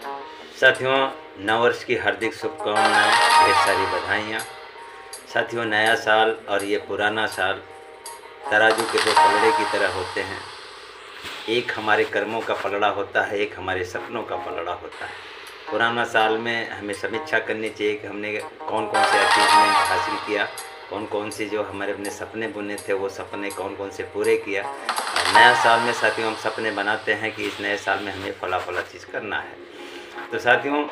साथियों, नववर्ष की हार्दिक शुभकामनाएं, ढेर सारी बधाइयाँ। साथियों, नया साल और ये पुराना साल तराजू के दो पलड़े की तरह होते हैं। एक हमारे कर्मों का पलड़ा होता है, एक हमारे सपनों का पलड़ा होता है। पुराना साल में हमें समीक्षा करनी चाहिए कि हमने कौन कौन से अचीवमेंट हासिल किया, कौन कौन से जो हमारे अपने सपने बुने थे वो सपने कौन कौन से पूरे किया। और नया साल में साथियों हम सपने बनाते हैं कि इस नए साल में हमें फला फला चीज़ करना है। तो साथियों,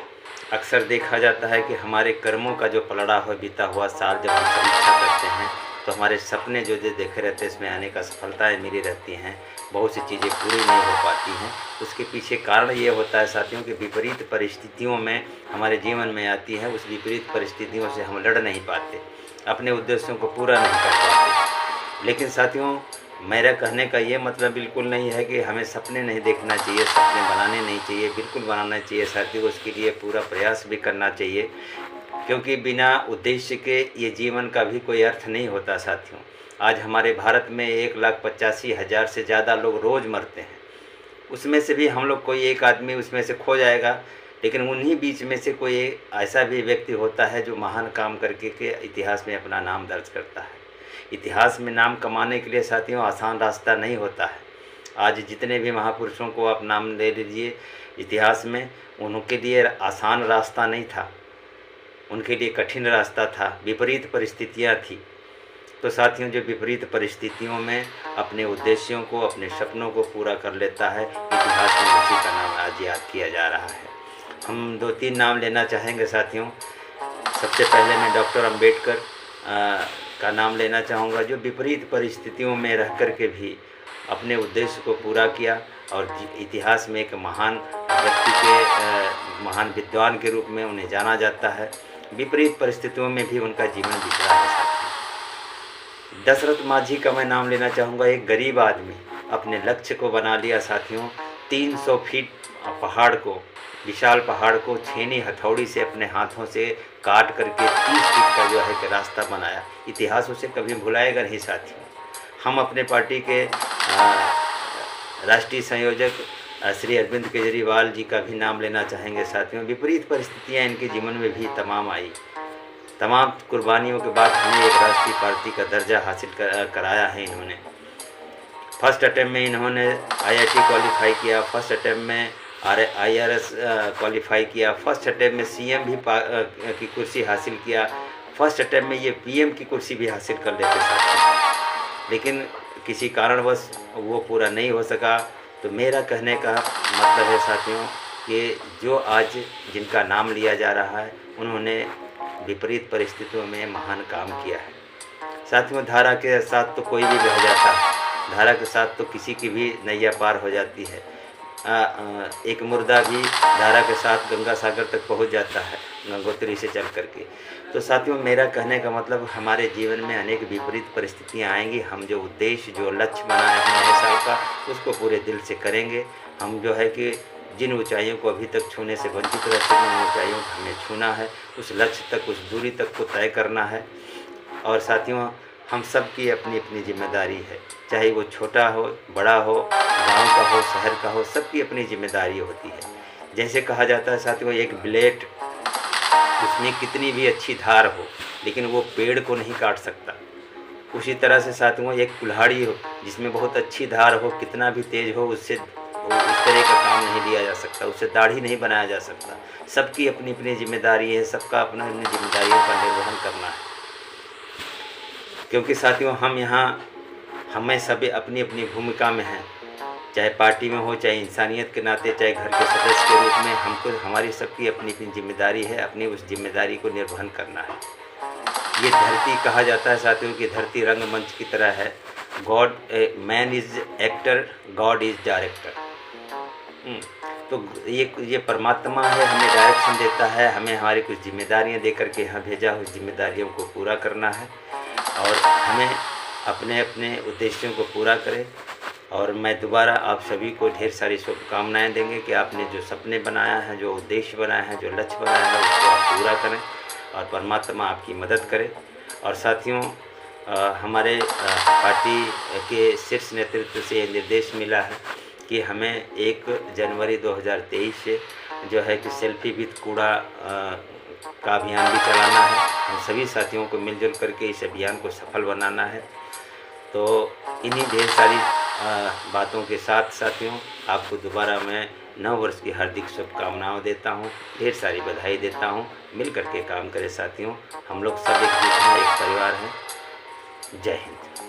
अक्सर देखा जाता है कि हमारे कर्मों का जो पलड़ा हो बीता हुआ साल जब हम समीक्षा करते हैं तो हमारे सपने जो देखे रहते हैं इसमें अनेक असफलताएँ मिली रहती हैं, बहुत सी चीज़ें पूरी नहीं हो पाती हैं। उसके पीछे कारण ये होता है साथियों कि विपरीत परिस्थितियों में हमारे जीवन में आती है। उस विपरीत परिस्थितियों से हम लड़ नहीं पाते, अपने उद्देश्यों को पूरा नहीं कर पाते। लेकिन साथियों, मेरा कहने का ये मतलब बिल्कुल नहीं है कि हमें सपने नहीं देखना चाहिए, सपने बनाने नहीं चाहिए, बिल्कुल बनाना चाहिए साथियों। उसके लिए पूरा प्रयास भी करना चाहिए, क्योंकि बिना उद्देश्य के ये जीवन का भी कोई अर्थ नहीं होता साथियों। आज हमारे भारत में 1,85,000 से ज़्यादा लोग रोज़ मरते हैं। उसमें से भी हम लोग कोई एक आदमी उसमें से खो जाएगा, लेकिन उन्हीं बीच में से कोई ऐसा भी व्यक्ति होता है जो महान काम करके के इतिहास में अपना नाम दर्ज करता है। इतिहास में नाम कमाने के लिए साथियों आसान रास्ता नहीं होता है। आज जितने भी महापुरुषों को आप नाम ले लीजिए इतिहास में, उनके लिए आसान रास्ता नहीं था, उनके लिए कठिन रास्ता था, विपरीत परिस्थितियाँ थी। तो साथियों, जो विपरीत परिस्थितियों में अपने उद्देश्यों को, अपने सपनों को पूरा कर लेता है, इतिहास में उसी का नाम आज याद किया जा रहा है। हम 2-3 नाम लेना चाहेंगे साथियों। सबसे पहले मैं डॉक्टर अंबेडकर का नाम लेना चाहूँगा, जो विपरीत परिस्थितियों में रह कर के भी अपने उद्देश्य को पूरा किया और इतिहास में एक महान व्यक्ति के महान विद्वान के रूप में उन्हें जाना जाता है। विपरीत परिस्थितियों में भी उनका जीवन बिता है साथियों। दशरथ माझी का मैं नाम लेना चाहूँगा। एक गरीब आदमी अपने लक्ष्य को बना लिया साथियों। 300 फीट पहाड़ को, विशाल पहाड़ को छेनी हथौड़ी से अपने हाथों से काट करके 30 फीट का जो है कि रास्ता बनाया। इतिहास उसे कभी भुलाएगा नहीं साथियों। हम अपने पार्टी के राष्ट्रीय संयोजक श्री अरविंद केजरीवाल जी का भी नाम लेना चाहेंगे साथियों। विपरीत परिस्थितियाँ इनके जीवन में भी तमाम आई। तमाम कुर्बानियों के बाद हमें एक राष्ट्रीय पार्टी का दर्जा हासिल कराया है इन्होंने। फर्स्ट अटैम्प्ट में इन्होंने IIT क्वालिफाई किया, फर्स्ट अटैम्प्ट में IRS क्वालिफाई किया, फर्स्ट अटैम्प्ट में CM भी की कुर्सी हासिल किया, फर्स्ट अटैम्प्ट में ये PM की कुर्सी भी हासिल कर लेते साथियों। लेकिन किसी कारणवश वो पूरा नहीं हो सका। तो मेरा कहने का मतलब है साथियों कि जो आज जिनका नाम लिया जा रहा है उन्होंने विपरीत परिस्थितियों में महान काम किया है साथियों। धारा के साथ तो कोई भी बह जाता है, धारा के साथ तो किसी की भी नैया पार हो जाती है। एक मुर्दा भी धारा के साथ गंगा सागर तक पहुंच जाता है गंगोत्री से चल करके। तो साथियों, मेरा कहने का मतलब हमारे जीवन में अनेक विपरीत परिस्थितियां आएंगी। हम जो उद्देश्य, जो लक्ष्य बनाए हैं नए साल का, उसको पूरे दिल से करेंगे। हम जो है कि जिन ऊंचाइयों को अभी तक छूने से वंचित रहते हैं, उन ऊंचाइयों को हमें छूना है, उस लक्ष्य तक, उस दूरी तक को तय करना है। और साथियों, हम सब की अपनी अपनी जिम्मेदारी है, चाहे वो छोटा हो, बड़ा हो, गांव का हो, शहर का हो, सबकी अपनी जिम्मेदारी होती है। जैसे कहा जाता है साथियों, एक ब्लेड, उसमें कितनी भी अच्छी धार हो लेकिन वो पेड़ को नहीं काट सकता। उसी तरह से साथियों, एक कुल्हाड़ी हो जिसमें बहुत अच्छी धार हो, कितना भी तेज हो, उससे उस तरह का काम नहीं लिया जा सकता, उससे दाढ़ी नहीं बनाया जा सकता। सबकी अपनी अपनी जिम्मेदारी है, सबका अपना अपनी जिम्मेदारियों का निर्वहन करना है। क्योंकि साथियों, हम यहाँ हमें सभी अपनी अपनी भूमिका में हैं, चाहे पार्टी में हो, चाहे इंसानियत के नाते, चाहे घर के सदस्य के रूप में। हमको, हमारी सबकी अपनी अपनी जिम्मेदारी है, अपनी उस जिम्मेदारी को निर्वहन करना है। ये धरती, कहा जाता है साथियों कि धरती रंगमंच की तरह है। God, man is actor, God is director. तो ये परमात्मा है, हमें डायरेक्शन देता है, हमें हमारी कुछ जिम्मेदारियां दे करके यहाँ भेजा, उस जिम्मेदारियों को पूरा करना है और हमें अपने अपने उद्देश्यों को पूरा करें। और मैं दोबारा आप सभी को ढेर सारी शुभकामनाएं देंगे कि आपने जो सपने बनाया है, जो उद्देश्य बनाया है, जो लक्ष्य बनाया है, उसको आप पूरा करें और परमात्मा आपकी मदद करे। और साथियों, हमारे पार्टी के शीर्ष नेतृत्व से ये निर्देश मिला है कि हमें 1 जनवरी 2023 से जो है कि सेल्फी विद कूड़ा का अभियान भी चलाना है। हम सभी साथियों को मिलजुल करके इस अभियान को सफल बनाना है। तो इन्हीं ढेर सारी बातों के साथ साथियों, आपको दोबारा मैं नव वर्ष की हार्दिक शुभकामनाएं देता हूं, ढेर सारी बधाई देता हूं। मिल करके काम करें साथियों, हम लोग सब एक दूसरे एक परिवार हैं। जय हिंद।